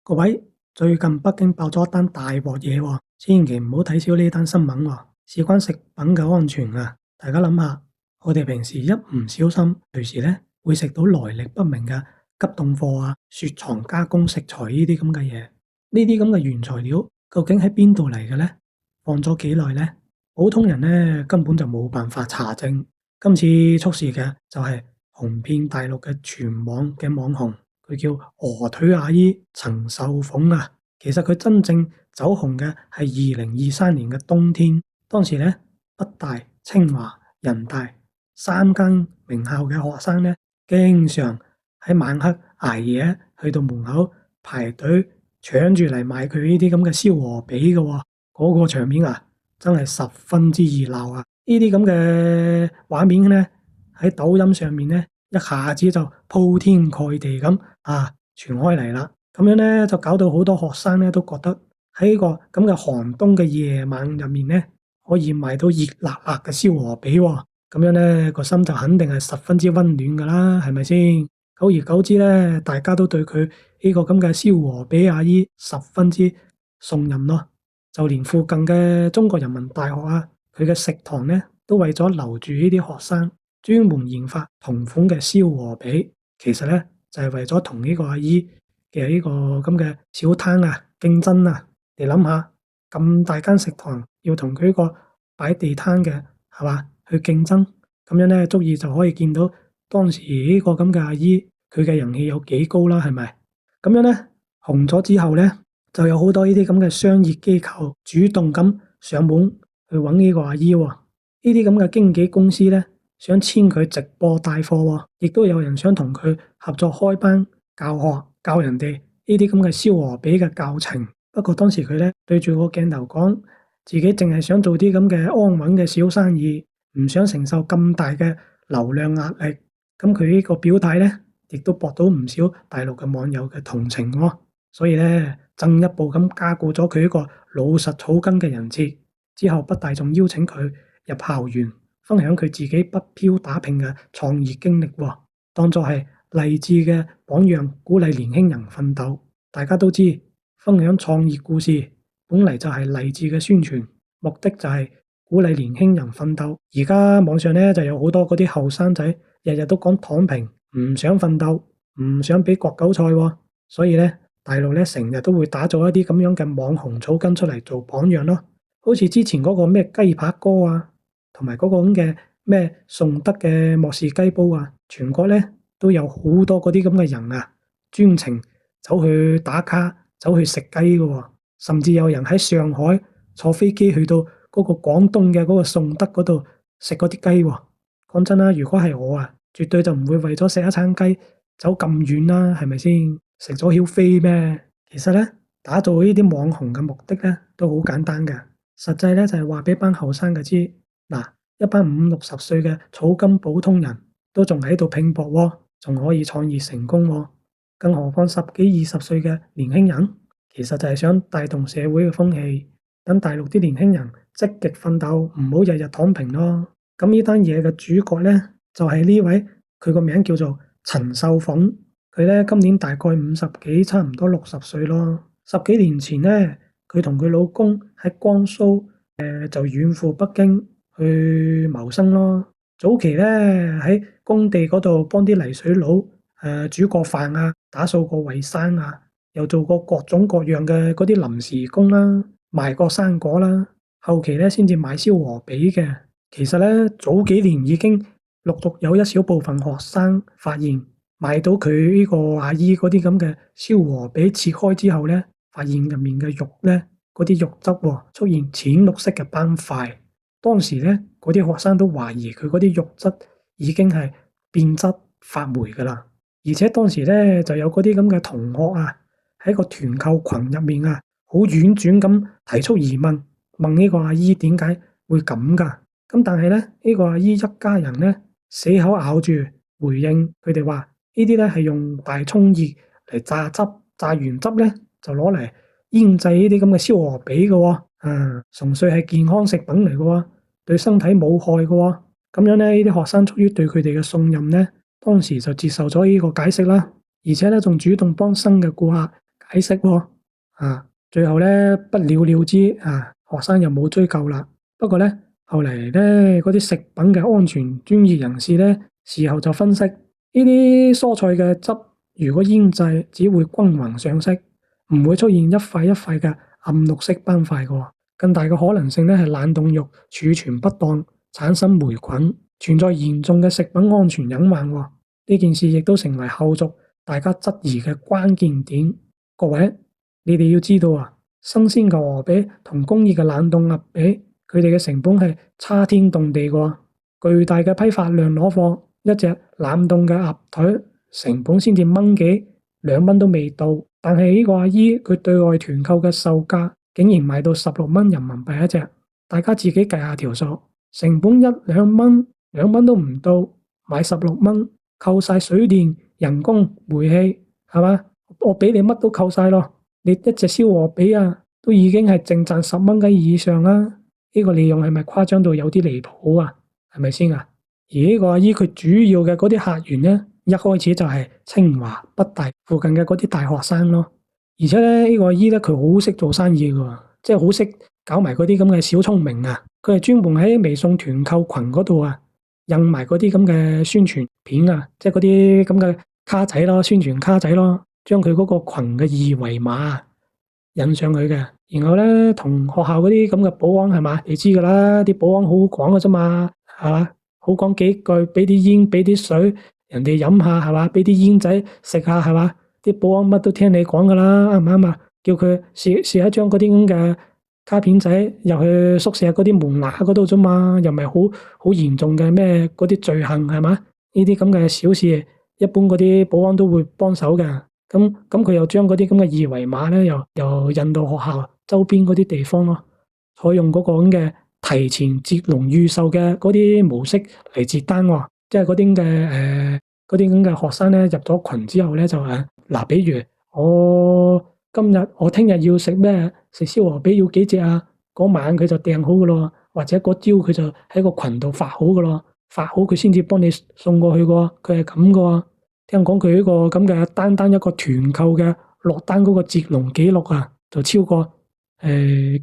各位，最近北京爆咗一單大鑊嘢喎，千祈唔好睇少呢單新聞喎，事關食品嘅安全啊！大家諗下，我哋平時一唔小心，隨時咧會食到來歷不明嘅急凍貨啊、雪藏加工食材呢啲咁嘅嘢，呢啲咁嘅原材料究竟喺邊度嚟嘅咧？放咗幾耐咧？普通人咧根本就冇辦法查證。今次出事嘅就係紅遍大陸嘅全網嘅網紅。佢叫鵝腿阿姨陳秀鳳啊，其實佢真正走紅嘅係2023年嘅冬天，當時咧北大、清華、人大3間名校嘅學生咧，經常喺晚黑捱夜去到門口排隊搶住嚟買佢呢啲咁嘅燒鵝髀嘅喎，嗰個場面啊，真係十分之熱鬧啊！呢啲咁嘅畫面咧喺抖音上面咧，一下子就鋪天蓋地咁傳開嚟啦，咁樣咧就搞到好多學生咧都覺得喺個咁嘅寒冬嘅夜晚入面咧，可以買到熱辣辣嘅燒鵝髀喎，咁樣咧個心就肯定係十分之溫暖噶啦，係咪先？久而久之咧，大家都對佢呢個咁嘅燒鵝髀阿姨十分之信任咯，就連附近嘅中國人民大學啊，佢嘅食堂咧都為咗留住呢啲學生，專門研發同款嘅燒鵝髀，其實咧就係為咗同呢個阿姨嘅呢個咁嘅小攤啊競爭啊。你諗下，咁大間食堂要同佢呢個擺地攤嘅係嘛去競爭，咁樣咧足以就可以見到當時呢個咁嘅阿姨佢嘅人氣有幾高啦，係咪？咁樣咧紅咗之後咧，就有好多呢啲咁嘅商業機構主動咁上門去揾呢個阿姨喎。呢啲咁嘅經紀公司咧，想簽佢直播帶貨喎，亦都有人想同佢合作開班教學，教人哋呢啲咁嘅燒鵝髀嘅教程。不過當時佢咧對住個鏡頭講，自己淨係想做啲咁嘅安穩嘅小生意，唔想承受咁大嘅流量壓力。咁佢呢個表態咧，亦都博到唔少大陸嘅網友嘅同情喎。所以咧，進一步咁加固咗佢呢個老實草根嘅人設。之後北大仲邀請佢入校園，分享佢自己北漂打拼嘅創業經歷喎，當作係勵志嘅榜樣，鼓勵年輕人奮鬥。大家都知，分享創業故事本嚟就係勵志嘅宣傳，目的就係鼓勵年輕人奮鬥。而家網上咧就有好多嗰啲後生仔，日日都講躺平，唔想奮鬥，唔想俾割韭菜喎。所以咧，大陸咧成日都會打造一啲咁樣嘅網紅草根出嚟做榜樣咯。好似之前嗰個咩雞扒哥啊，同埋嗰個咁嘅咩順德嘅莫氏雞煲啊，全國咧都有好多嗰啲咁嘅人啊，專程走去打卡，走去食雞嘅喎，甚至有人喺上海坐飛機去到嗰個廣東嘅嗰個順德嗰度食嗰啲雞喎。講真啦，如果係我啊，絕對就唔會為咗食一餐雞走咁遠啦，係咪先？食咗曉飛咩？其實咧，打造呢啲網紅嘅目的咧都好簡單嘅。實際咧就係話俾班後生嘅知，嗱，一班50、60歲嘅草根普通人都仲喺度拼搏喎，仲可以創業成功喎，更何況10幾20歲嘅年輕人，其實就係想帶動社會嘅風氣，等大陸啲年輕人積極奮鬥，唔好日日躺平咯。咁呢單嘢嘅主角咧就係呢位，佢個名叫做陳秀鳳，佢咧今年大概50幾，差唔多60歲咯。10幾年前咧，佢同佢老公喺江蘇就遠赴北京去謀生咯。早期咧喺工地嗰度幫啲泥水佬煮過飯啊，打掃過衛生啊，又做過各種各樣嘅嗰啲臨時工啦，賣過生果啦。後期咧先至買燒鵝髀嘅。其實咧早幾年已經陸續有一小部分學生發現買到佢呢個阿姨嗰啲咁嘅燒鵝髀切開之後咧，發現入面嘅肉咧，嗰啲肉汁出現淺綠色嘅斑塊。當時咧，嗰啲學生都懷疑佢嗰啲肉質已經係變質發霉噶啦。而且當時咧就有嗰啲咁嘅同學啊，喺個團購群入面啊，好婉轉咁提出疑問，問呢個阿姨點解會咁噶？咁但係咧，呢個阿姨一家人咧死口咬住回應佢哋話，呢啲咧係用大葱葉嚟榨汁，榨完汁咧就攞嚟醃製呢啲咁嘅燒鵝髀嘅喎，純粹係健康食品嚟嘅喎，對身體冇害嘅喎。咁樣咧，呢啲學生出於對佢哋嘅信任咧，當時就接受咗呢個解釋啦，而且咧仲主動幫新嘅顧客解釋喎。最後咧不了了之學生又冇追究啦。不過咧後嚟咧嗰啲食品嘅安全專業人士咧事後就分析，呢啲蔬菜嘅汁如果醃製，只會均勻上色，唔會出現一塊一塊嘅暗綠色斑塊嘅。更大嘅可能性咧係冷凍肉儲存不當，產生霉菌，存在嚴重嘅食品安全隱患。呢件事亦都成為後續大家質疑嘅關鍵點。各位，你哋要知道新鮮嘅鵝髀同工業嘅冷凍鴨髀，佢哋嘅成本係差天動地嘅。巨大嘅批發量攞貨，一隻冷凍嘅鴨腿成本先至蚊幾2蚊都未到，但係呢個阿姨佢對外團購嘅售價竟然賣到16蚊人民幣一隻。大家自己計下條數，成本1、2蚊，2蚊都唔到，買16蚊，扣晒水電、人工、煤氣，係嘛？我俾你乜都扣晒咯，你一隻燒鵝髀都已經係淨賺10蚊雞以上啦。呢個利潤係咪誇張到有啲離譜啊？係咪先啊？而呢個阿姨佢主要嘅嗰啲客源咧，一開始就係清華、北大附近嘅嗰啲大學生咯。而且咧呢個阿姨咧佢好識做生意嘅，即係好識搞埋嗰啲咁嘅小聰明啊。佢係專門喺微信團購群嗰度印埋嗰啲咁嘅宣傳片即係嗰啲咁嘅卡仔咯，宣傳卡仔咯，將佢嗰個群嘅二維碼印上去嘅。然後咧同學校嗰啲咁嘅保安係嘛，你知噶啦，啲保安好好講嘅啫嘛，係嘛，好講幾句，俾啲煙，俾啲水，人哋飲下係嘛，俾啲煙仔食下係嘛，啲保安乜都聽你講噶啦，啱唔啱啊？叫佢試一張嗰啲咁嘅卡片仔入去宿舍嗰啲門牙嗰度啫嘛，又唔係好嚴重嘅咩嗰啲罪行係嘛？呢啲咁嘅小事，一般嗰啲保安都會幫手嘅。咁佢又將嗰啲咁嘅二維碼咧，又印到學校周邊嗰啲地方咯，採用嗰個咁嘅提前接龍預售嘅嗰啲模式嚟接單喎。即係嗰啲嘅嗰啲咁嘅學生咧入咗群之後咧就嗱，比如我聽日要食咩？食燒鵝髀要幾隻啊？嗰晚佢就訂好噶咯，或者嗰朝佢就喺個群度發好噶咯，發好佢先至幫你送過去噶，佢係咁噶。聽講佢呢個咁嘅單一個團購嘅落單嗰個接龍記錄就超過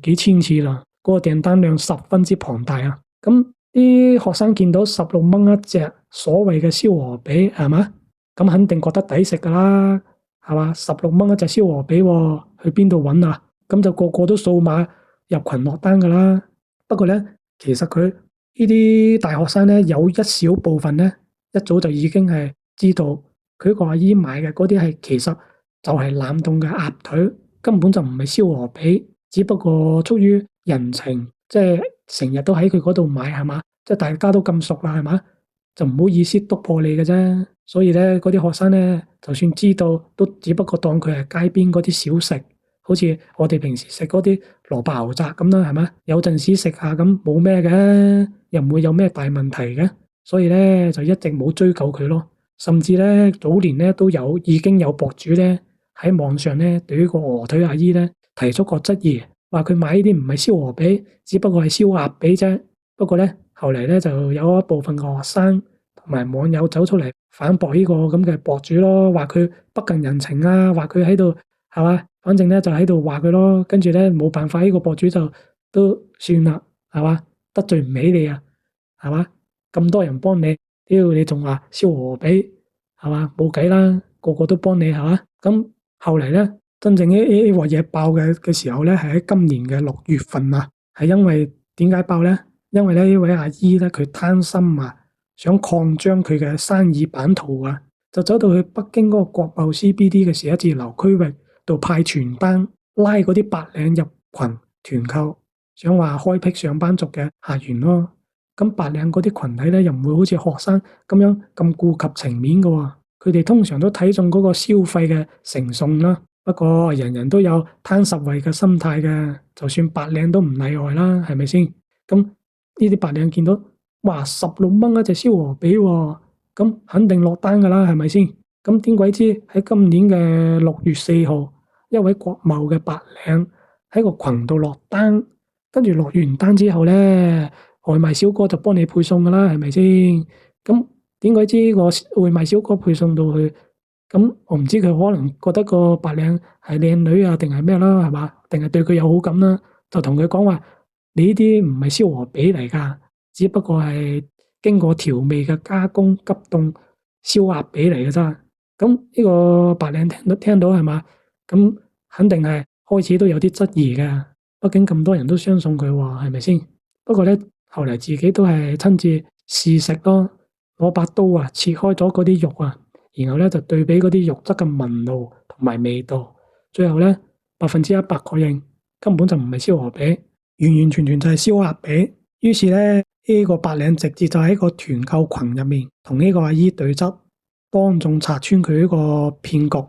幾千次啦，嗰個訂單量十分之龐大啊！咁啲學生見到16蚊一隻所謂嘅燒鵝髀係嘛，咁肯定覺得抵食噶啦，係嘛？16蚊一隻燒鵝髀，去邊度揾啊？咁就個個都掃碼入群落單噶啦。不過咧，其實佢呢啲大學生咧有一小部分咧一早就已經係知道。佢個阿姨買嘅嗰啲係其實就係冷凍嘅鴨腿，根本就唔係燒鵝髀，只不過出於人情，即係成日都喺佢嗰度買係嘛，即係大家都咁熟啦係嘛，就唔好意思督破你嘅啫。所以咧，嗰啲學生咧，就算知道，都只不過當佢係街邊嗰啲小食，好似我哋平時食嗰啲蘿蔔牛雜咁啦，係嘛，有陣時食下咁冇咩嘅，又唔會有咩大問題嘅，所以咧就一直冇追究佢咯。甚至咧早年咧已經有博主咧喺網上咧對呢個鵝腿阿姨咧提出過質疑，話佢買呢啲唔係燒鵝髀，只不過係燒鴨髀啫。不過咧後嚟咧就有一部分嘅學生同埋網友走出嚟反駁呢個咁嘅博主咯，話佢不近人情話佢喺度係嘛，反正咧就喺度話佢咯。跟住咧冇辦法，呢個博主就都算啦，係嘛，得罪唔起你係嘛，咁多人幫你。屌你仲話燒鵝髀係嘛，冇計啦，個個都幫你係嘛。咁後嚟咧，真正呢鑊嘢爆嘅時候咧，係喺今年嘅6月份係因為點解爆咧？因為咧呢位阿姨咧佢貪心想擴張佢嘅生意版圖就走到去北京嗰個國貿 CBD 嘅寫字樓區域度派傳單，拉嗰啲白領入群團購，想話開闢上班族嘅客源咯。咁白領嗰啲群體咧，又唔會好似學生咁樣咁顧及情面嘅喎，佢哋通常都睇中嗰個消費嘅承送啦。不過人人都有貪實惠嘅心態嘅，就算白領都唔例外啦，係咪先？咁呢啲白領見到哇16蚊一隻燒鵝髀喎，咁肯定落單噶啦，係咪先？咁點鬼知喺今年嘅6月4號，一位國貿嘅白領喺個群度落單，跟住落完單之後咧，外賣小哥就幫你配送噶啦，係咪先？咁點解知個外賣小哥配送到去咁我唔知佢可能覺得個白領係靚女啊，定係咩啦，係嘛？定係對佢有好感啦，就同佢講話：你呢啲唔係燒鵝髀嚟㗎，只不過係經過調味嘅加工急凍燒鴨髀嚟嘅咋。咁呢個白領聽到係嘛？咁肯定係開始都有啲質疑嘅，畢竟咁多人都相信佢喎，係咪先？不過咧，後嚟自己都係親自試食咯，攞把刀啊切開咗嗰啲肉啊。然後咧就對比嗰啲肉質嘅紋路同埋味道，最後咧100%確認根本就唔係燒鵝髀，完完全全就係燒鴨髀。於是咧呢個白領直接就喺個團購群入面同呢個阿姨對質，當眾拆穿佢呢個騙局。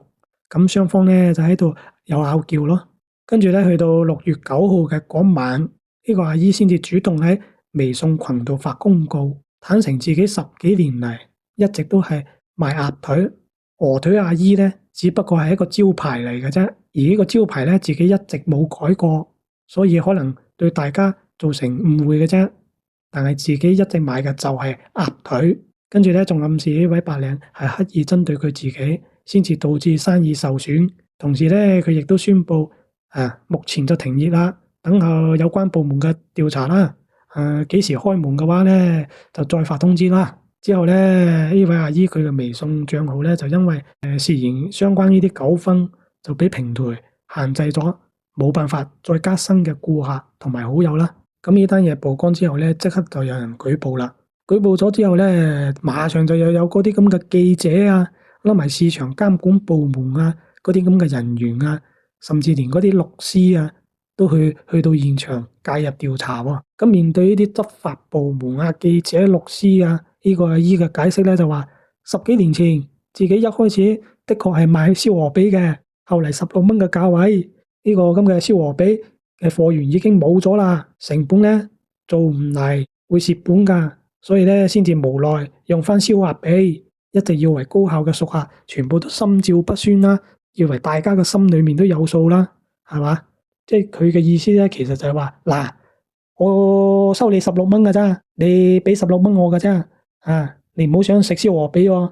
咁雙方咧就喺度有拗撬咯。跟住咧去到6月9號嘅嗰晚，呢個阿姨先至主動喺微信群度發公告，坦誠自己10幾年嚟一直都係賣鴨腿，鵝腿阿姨咧，只不過係一個招牌嚟嘅啫。而呢個招牌咧，自己一直冇改過，所以可能對大家造成誤會嘅啫。但係自己一直賣嘅就係鴨腿，跟住咧仲暗示呢位白領係刻意針對佢自己，先至導致生意受損。同時咧，佢亦都宣布目前就停業啦，等候有關部門嘅調查啦。幾時開門嘅話咧，就再發通知啦。之後咧，呢位阿姨佢嘅微信賬號咧就因為涉嫌相關呢啲糾紛，就俾平台限制咗，冇辦法再加新嘅顧客同埋好友啦。咁呢單嘢曝光之後咧，即刻就有人舉報啦。舉報咗之後咧，馬上就又有嗰啲咁嘅記者啊，拉埋市場監管部門啊，嗰啲咁嘅人員啊，甚至連嗰啲律師啊，都去到現場介入調查喎。咁面對呢啲執法部門啊、記者、律師啊，呢個阿姨嘅解釋咧就話10幾年前自己一開始的確係賣燒鵝髀嘅，後嚟16蚊嘅價位，呢個咁嘅燒鵝髀嘅貨源已經冇咗啦，成本咧做唔嚟會蝕本㗎，所以咧先至無奈用翻燒鴨髀，一直以為高效嘅熟客全部都心照不宣啦，以為大家嘅心裏面都有數啦，係嘛？即係佢嘅意思咧，其實就係話嗱，我收你16蚊㗎咋，你俾16蚊我㗎咋，你唔好想食燒鵝髀喎，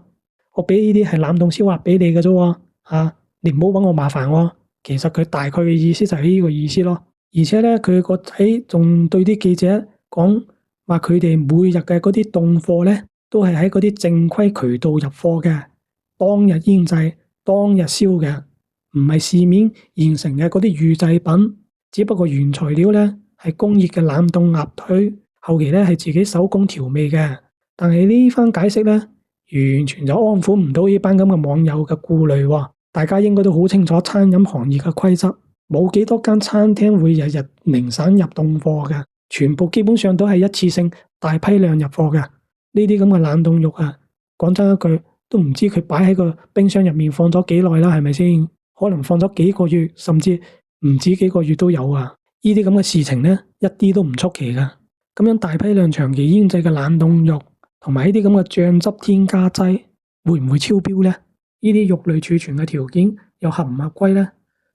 我俾呢啲係冷凍燒鴨髀你嘅啫喎，你唔好揾我麻煩喎。其實佢大概嘅意思就係呢個意思咯。而且咧，佢個仔仲對啲記者講話，佢哋每日嘅嗰啲凍貨咧，都係喺嗰啲正規渠道入貨嘅，當日醃製、當日燒嘅，唔係市面現成嘅嗰啲預製品。只不過原材料咧係工業嘅冷凍鴨腿，後期咧係自己手工調味嘅。但係呢番解釋咧，完全就安撫唔到呢班咁嘅網友嘅顧慮喎。大家應該都好清楚餐飲行業嘅規則，冇幾多間餐廳會日日零散入凍貨嘅，全部基本上都係一次性大批量入貨嘅。呢啲咁嘅冷凍肉啊，講真一句，都唔知佢擺喺個冰箱入面放咗幾耐啦，係咪先？可能放咗幾個月，甚至唔止幾個月都有啊！呢啲咁嘅事情咧，一啲都唔出奇噶。咁樣大批量長期醃製嘅冷凍肉，同埋呢啲咁嘅醬汁添加劑，會唔會超標咧？呢啲肉類儲存嘅條件又合唔合規咧？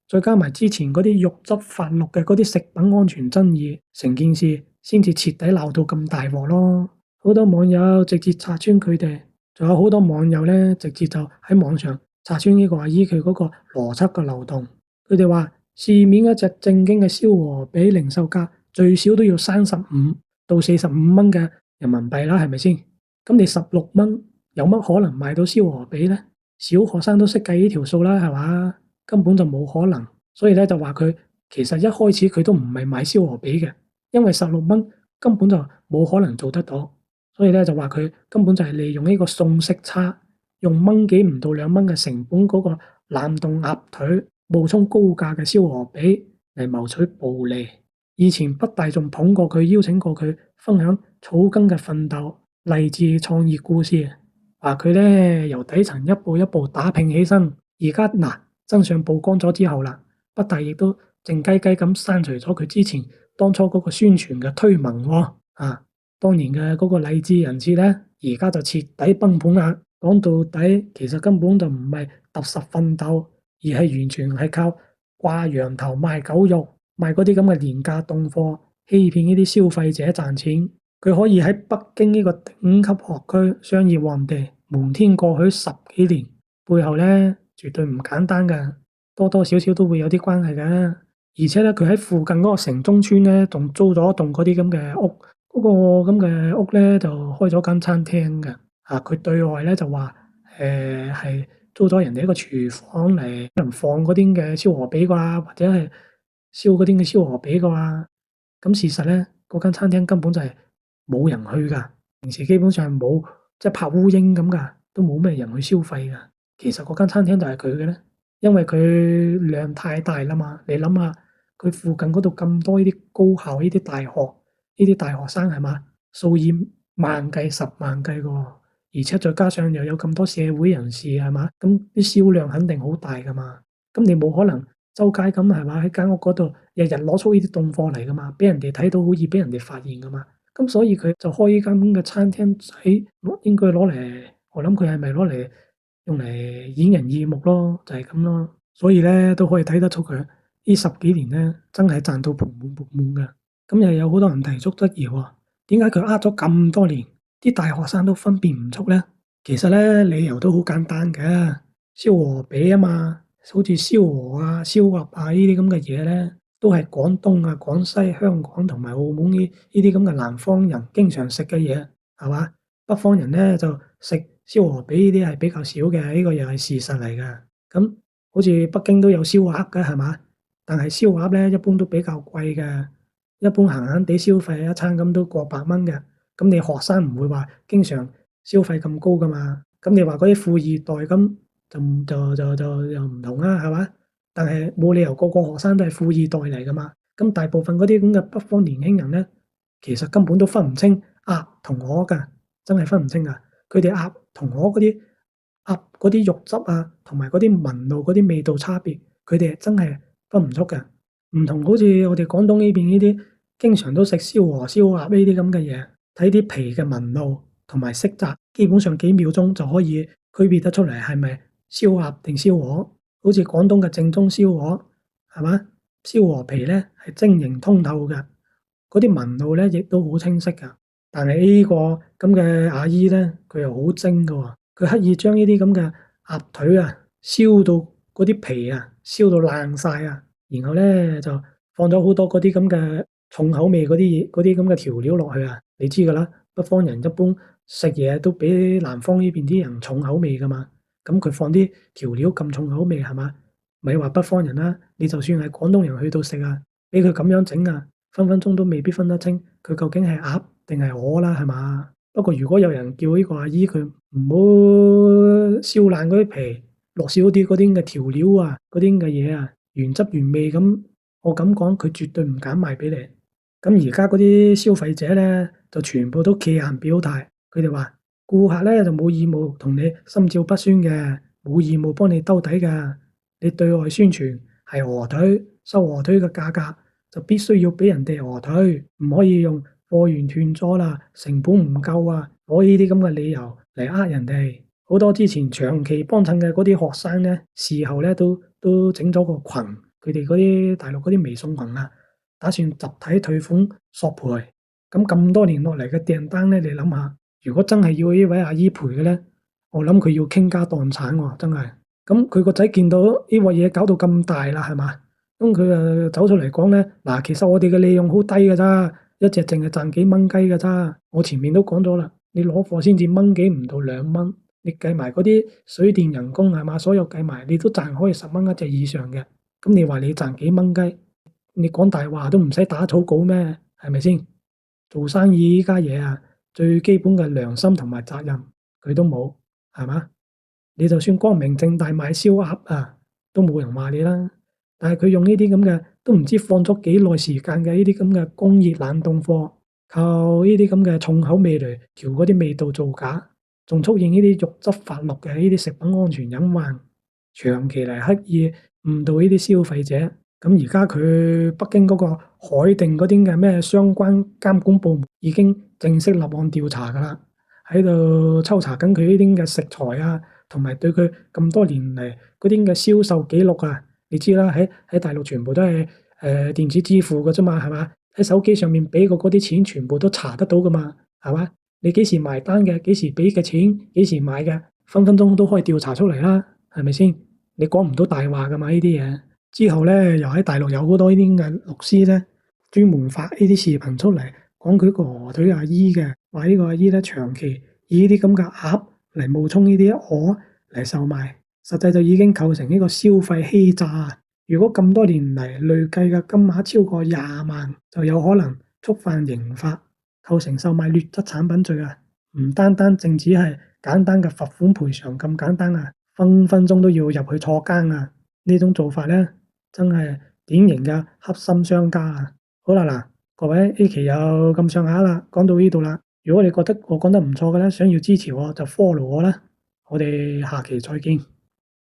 再加埋之前嗰啲肉質發綠嘅嗰啲食品安全爭議，成件事先至徹底鬧到咁大鑊咯。好多網友直接拆穿佢哋，仲有好多網友咧直接就喺網上拆穿呢個阿姨佢嗰個邏輯嘅漏洞。佢哋話市面一隻正經嘅燒鵝髀零售價最少都要35到45蚊嘅人民幣啦，係咪先？咁你16蚊有乜可能賣到燒鵝髀咧？小學生都識計呢條數啦，係嘛？根本就冇可能。所以咧就話佢其實一開始佢都唔係賣燒鵝髀嘅，因為16蚊根本就冇可能做得到。所以咧就話佢根本就係利用呢個送色差，用蚊幾唔到2蚊嘅成本嗰個冷凍鴨腿冒充高價嘅燒鵝髀嚟謀取暴利。以前北大仲捧過佢，邀請過佢分享草根嘅奮鬥勵志創業故事，話佢咧由底層一步一步打拼起身。而家嗱，真相曝光咗之後啦，北大亦都靜雞雞咁刪除咗佢之前當初嗰個宣傳嘅推文喎。當年嘅嗰個勵志人設咧，而家就徹底崩盤啦。講到底，其實根本就唔係踏實奮鬥，而係完全係靠掛羊頭賣狗肉，賣嗰啲咁嘅廉價凍貨，欺騙呢啲消費者賺錢。佢可以喺北京呢個頂級學區商業旺地瞞天過海10幾年，背後咧絕對唔簡單㗎，多多少少都會有啲關係㗎。而且咧，佢喺附近嗰個城中村咧，仲租咗一棟嗰啲咁嘅屋，嗰個咁嘅屋咧就開咗間餐廳㗎。佢對外咧就話係租咗人哋一個廚房嚟，可能放嗰啲嘅燒鵝髀啩，或者係燒嗰啲嘅燒鵝髀啩。咁事實咧，嗰間餐廳根本就係冇人去㗎，平時基本上冇，即係拍烏蠅咁㗎，都冇咩人去消費㗎。其實嗰間餐廳就係佢嘅咧，因為佢量太大啦嘛。你諗下，佢附近嗰度咁多呢啲高校、呢啲大學、呢啲大學生係嘛，數以萬計、十萬計㗎喎，而且再加上又有咁多社會人士係嘛，咁啲銷量肯定好大㗎嘛。咁你冇可能周街咁係嘛，喺間屋嗰度日日攞出呢啲凍貨嚟㗎嘛，俾人哋睇到好易俾人哋發現㗎嘛。咁所以佢就開呢間咁嘅餐廳仔，應該攞嚟，我諗佢係咪攞嚟用嚟掩人耳目咯，就係咁咯。所以咧都可以睇得出佢呢十幾年咧真係賺到盆滿缽滿㗎。咁又有好多人提出質疑喎，點解佢呃咗咁多年，啲大學生都分辨唔出咧？其實咧理由都好簡單嘅，燒鵝髀啊嘛，好似燒鵝啊、燒鴨啊呢啲咁嘅嘢咧，都係廣東啊、廣西、香港同埋澳門呢啲咁嘅南方人經常食嘅嘢，係嘛？北方人咧就食燒鵝髀呢啲係比較少嘅，呢個又係事實嚟㗎。咁好似北京都有燒鴨嘅係嘛？但係燒鴨咧一般都比較貴嘅，一般閒閒地消費一餐咁都過百蚊嘅。咁你學生唔會話經常消費咁高㗎嘛？咁你話嗰啲富二代咁就又唔同啦，係嘛？但係冇理由個個學生都係富二代嚟㗎嘛？咁大部分嗰啲咁嘅北方年輕人咧，其實根本都分唔清鴨同鵝㗎，真係分唔清㗎。佢哋鴨同鵝嗰啲鴨嗰啲肉質啊，同埋嗰啲聞到嗰啲味道差別，佢哋真係分唔出㗎。唔同好似我哋廣東呢邊呢啲，經常都食燒鵝、燒鴨呢啲咁嘅嘢，睇啲皮嘅紋路同埋色澤，基本上幾秒鐘就可以區別得出嚟係咪燒鴨定燒鵝。好似廣東嘅正宗燒鵝，係嘛？燒鵝皮咧係晶瑩通透嘅，嗰啲紋路咧亦都好清晰㗎。但係呢個咁嘅阿姨咧，佢又好精㗎喎，佢刻意將呢啲咁嘅鴨腿啊燒到嗰啲皮啊燒到爛晒啊，然後咧就放咗好多嗰啲咁嘅重口味嗰啲嘢，嗰啲咁嘅調料落去啊。你知㗎啦，北方人一般食嘢都比南方呢邊啲人重口味㗎嘛。咁佢放啲調料咁重口味係嘛？咪話北方人啦，你就算係廣東人去到食啊，俾佢咁樣整啊，分分鐘都未必分得清佢究竟係鴨定係鵝啦，係嘛？不過如果有人叫呢個阿姨佢唔好燒爛嗰啲皮，落少啲嗰啲嘅調料啊，嗰啲嘅嘢啊，原汁原味咁，我咁講佢絕對唔敢賣俾你。咁而家嗰啲消費者咧，就全部都企硬表態，佢哋話顧客咧就冇義務同你心照不宣嘅，冇義務幫你兜底㗎。你對外宣傳係鵝腿，收鵝腿嘅價格就必須要俾人哋鵝腿，唔可以用貨源斷咗啦，成本唔夠啊，攞呢啲咁嘅理由嚟呃人哋。好多之前長期幫襯嘅嗰啲學生咧，事後咧都整咗個群，佢哋嗰啲大陸嗰啲微信群啊，打算集體退款索賠。咁多年落嚟嘅訂單咧，你諗下，如果真係要呢位阿姨賠嘅咧，我諗佢要傾家蕩產喎，真係。咁佢個仔見到呢鑊嘢搞到咁大啦，係嘛？咁佢就走出嚟講咧，嗱，其實我哋嘅利潤好低㗎咋，一隻淨係賺幾蚊雞㗎咋。我前面都講咗啦，你攞貨先至蚊幾唔到2蚊，你計埋嗰啲水電人工係嘛，所有計埋你都賺可以10蚊一隻以上嘅。咁你話你賺幾蚊雞？你講大話都唔使打草稿咩？係咪先？做生意依家嘢啊，最基本嘅良心同埋責任佢都冇，係嘛？你就算光明正大賣燒鴨啊，都冇人話你啦。但係佢用呢啲咁嘅，都唔知放咗幾耐時間嘅呢啲咁嘅工業冷凍貨，靠呢啲咁嘅重口味嚟調嗰啲味道造假，仲出現呢啲肉質發綠嘅呢啲食品安全隱患，長期嚟刻意誤導呢啲消費者。咁而家佢北京嗰個海定嗰啲嘅咩相關監管部門已經正式立案調查㗎啦，喺度抽查緊佢呢啲嘅食材啊，同埋對佢咁多年嚟嗰啲嘅銷售記錄啊。你知啦，喺大陸全部都係電子支付㗎啫嘛，係嘛？喺手機上面俾個嗰啲錢全部都查得到㗎嘛，係嘛？你幾時埋單嘅，幾時俾嘅錢，幾時買嘅，分分鐘都可以調查出嚟啦。係咪先？你講唔到大話㗎嘛呢啲嘢。之後咧，又喺大陸有好多呢啲嘅律師咧，專門發呢啲視頻出嚟，講佢個鵝腿阿姨嘅，話呢個阿姨咧長期以呢啲咁嘅鴨嚟冒充呢啲鵝嚟售賣，實際就已經構成呢個消費欺詐。如果咁多年嚟累計嘅金額超過20萬，就有可能觸犯刑法，構成售賣劣質產品罪啊！唔單單淨只係簡單嘅罰款賠償咁簡單啊，分分鐘都要入去坐監啊！呢種做法咧，真係典型嘅黑心商家啊！好啦嗱，各位呢期又咁上下啦，講到呢度啦。如果你覺得我講得唔錯嘅咧，想要支持我就 follow 我啦。我哋下期再見。